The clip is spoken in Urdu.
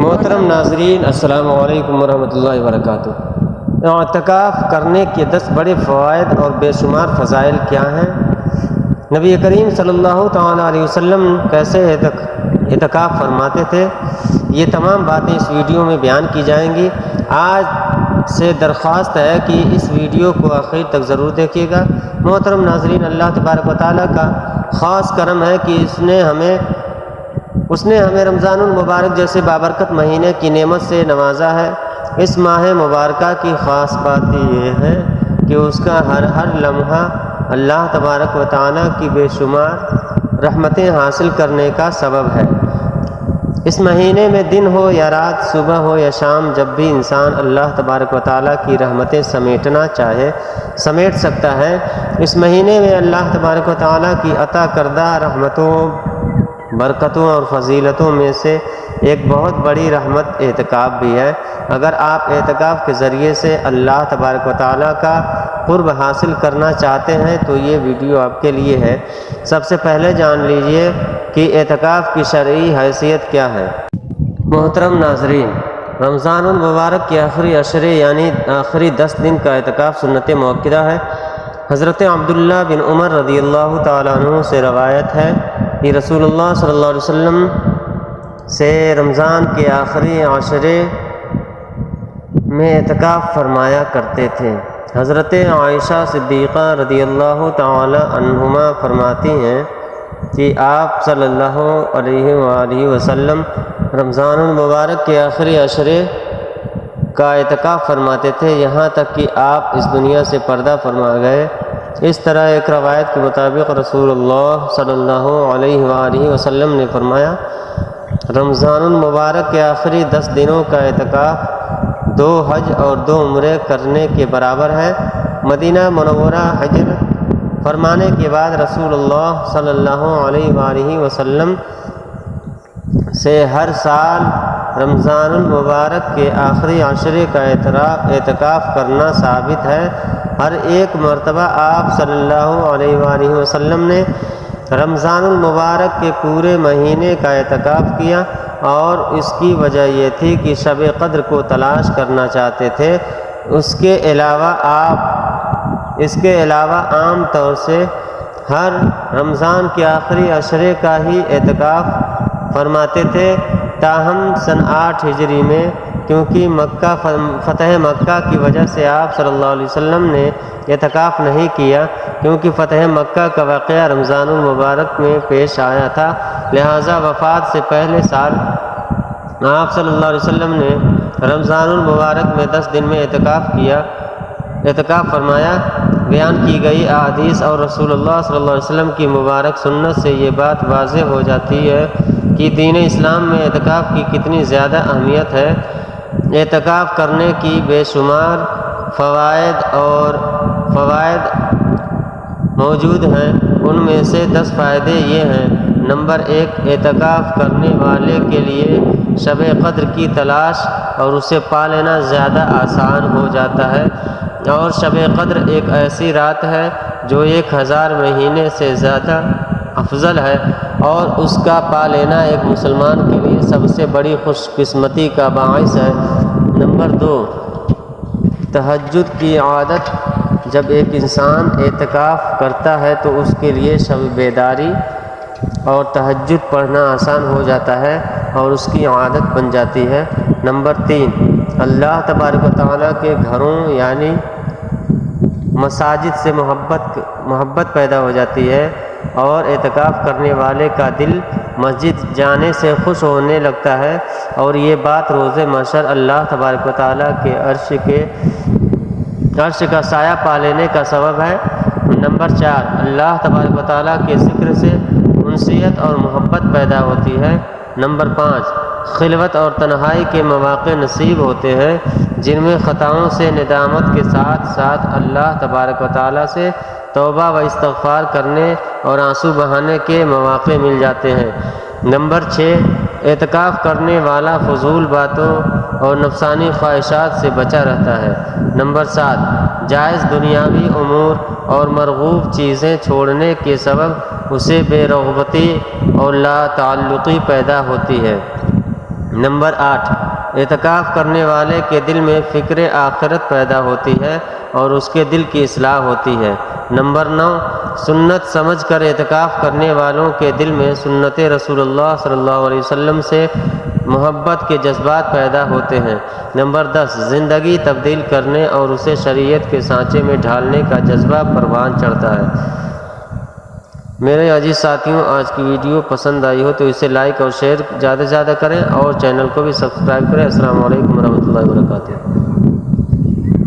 محترم ناظرین، السلام علیکم ورحمۃ اللہ وبرکاتہ۔ اعتکاف کرنے کے 10 بڑے فوائد اور بے شمار فضائل کیا ہیں؟ نبی کریم صلی اللہ تعالیٰ علیہ وسلم کیسے اعتکاف فرماتے تھے؟ یہ تمام باتیں اس ویڈیو میں بیان کی جائیں گی۔ آج سے درخواست ہے کہ اس ویڈیو کو آخر تک ضرور دیکھیے گا۔ محترم ناظرین، اللہ تبارک و تعالیٰ کا خاص کرم ہے کہ اس نے ہمیں رمضان المبارک جیسے بابرکت مہینے کی نعمت سے نوازا ہے۔ اس ماہ مبارکہ کی خاص بات یہ ہے کہ اس کا ہر لمحہ اللہ تبارک و تعالیٰ کی بے شمار رحمتیں حاصل کرنے کا سبب ہے۔ اس مہینے میں دن ہو یا رات، صبح ہو یا شام، جب بھی انسان اللہ تبارک و تعالیٰ کی رحمتیں سمیٹنا چاہے سمیٹ سکتا ہے۔ اس مہینے میں اللہ تبارک و تعالیٰ کی عطا کردہ رحمتوں، برکتوں اور فضیلتوں میں سے ایک بہت بڑی رحمت اعتکاف بھی ہے۔ اگر آپ اعتکاف کے ذریعے سے اللہ تبارک و تعالیٰ کا قرب حاصل کرنا چاہتے ہیں تو یہ ویڈیو آپ کے لیے ہے۔ سب سے پہلے جان لیجئے کہ اعتکاف کی شرعی حیثیت کیا ہے۔ محترم ناظرین، رمضان المبارک کے آخری عشرے یعنی آخری 10 دن کا اعتکاف سنت موقدہ ہے۔ حضرت عبداللہ بن عمر رضی اللہ تعالیٰ عنہ سے روایت ہے کہ رسول اللہ صلی اللہ علیہ وسلم سے رمضان کے آخری عشرے میں اعتکاف فرمایا کرتے تھے۔ حضرت عائشہ صدیقہ رضی اللہ تعالی عنہما فرماتی ہیں کہ آپ صلی اللہ علیہ وآلہ وسلم رمضان المبارک کے آخری عشرے کا اعتکاف فرماتے تھے، یہاں تک کہ آپ اس دنیا سے پردہ فرما گئے۔ اس طرح ایک روایت کے مطابق رسول اللہ صلی اللہ علیہ وآلہ وسلم نے فرمایا، رمضان المبارک کے آخری 10 دنوں کا اعتکاف 2 حج اور 2 عمرے کرنے کے برابر ہے۔ مدینہ منورہ ہجر فرمانے کے بعد رسول اللہ صلی اللہ علیہ وآلہ وسلم سے ہر سال رمضان المبارک کے آخری عشرے کا اعتکاف کرنا ثابت ہے۔ ہر ایک مرتبہ آپ صلی اللہ علیہ وآلہ وسلم نے رمضان المبارک کے پورے مہینے کا اعتکاف کیا، اور اس کی وجہ یہ تھی کہ شب قدر کو تلاش کرنا چاہتے تھے۔ اس کے علاوہ عام طور سے ہر رمضان کے آخری عشرے کا ہی اعتکاف فرماتے تھے۔ تاہم سن 8 ہجری میں کیونکہ فتح مکہ کی وجہ سے آپ صلی اللہ علیہ وسلم نے اعتکاف نہیں کیا، کیونکہ فتح مکہ کا واقعہ رمضان المبارک میں پیش آیا تھا، لہٰذا وفات سے پہلے سال آپ صلی اللہ علیہ وسلم نے رمضان المبارک میں 10 دن میں اعتکاف فرمایا۔ بیان کی گئی احادیث اور رسول اللہ صلی اللہ علیہ وسلم کی مبارک سنت سے یہ بات واضح ہو جاتی ہے کہ دین اسلام میں اعتکاف کی کتنی زیادہ اہمیت ہے۔ اعتکاف کرنے کی بے شمار فوائد موجود ہیں، ان میں سے 10 فائدے یہ ہیں۔ نمبر 1، اعتکاف کرنے والے کے لیے شب قدر کی تلاش اور اسے پا لینا زیادہ آسان ہو جاتا ہے، اور شب قدر ایک ایسی رات ہے جو 1000 مہینے سے زیادہ افضل ہے، اور اس کا پا لینا ایک مسلمان کے لیے سب سے بڑی خوش قسمتی کا باعث ہے۔ نمبر 2، تہجد کی عادت۔ جب ایک انسان اعتکاف کرتا ہے تو اس کے لیے شب بیداری اور تہجد پڑھنا آسان ہو جاتا ہے اور اس کی عادت بن جاتی ہے۔ نمبر 3، اللہ تبارک و تعالیٰ کے گھروں یعنی مساجد سے محبت پیدا ہو جاتی ہے، اور اعتکاف کرنے والے کا دل مسجد جانے سے خوش ہونے لگتا ہے، اور یہ بات روز محشر اللہ تبارک و تعالیٰ کے عرش کا سایہ پا لینے کا سبب ہے۔ نمبر 4، اللہ تبارک و تعالیٰ کے ذکر سے انسیت اور محبت پیدا ہوتی ہے۔ نمبر 5، خلوت اور تنہائی کے مواقع نصیب ہوتے ہیں، جن میں خطاؤں سے ندامت کے ساتھ ساتھ اللہ تبارک و تعالیٰ سے توبہ و استغفار کرنے اور آنسو بہانے کے مواقع مل جاتے ہیں۔ نمبر 6، اعتکاف کرنے والا فضول باتوں اور نفسانی خواہشات سے بچا رہتا ہے۔ نمبر 7، جائز دنیاوی امور اور مرغوب چیزیں چھوڑنے کے سبب اسے بے رغبتی اور لا تعلقی پیدا ہوتی ہے۔ نمبر 8، اعتکاف کرنے والے کے دل میں فکر آخرت پیدا ہوتی ہے اور اس کے دل کی اصلاح ہوتی ہے۔ نمبر 9، سنت سمجھ کر اعتکاف کرنے والوں کے دل میں سنت رسول اللہ صلی اللہ علیہ وسلم سے محبت کے جذبات پیدا ہوتے ہیں۔ نمبر 10، زندگی تبدیل کرنے اور اسے شریعت کے سانچے میں ڈھالنے کا جذبہ پروان چڑھتا ہے۔ میرے عزیز ساتھیوں، آج کی ویڈیو پسند آئی ہو تو اسے لائک اور شیئر زیادہ سے زیادہ کریں اور چینل کو بھی سبسکرائب کریں۔ السلام علیکم ورحمۃ اللہ وبرکاتہ۔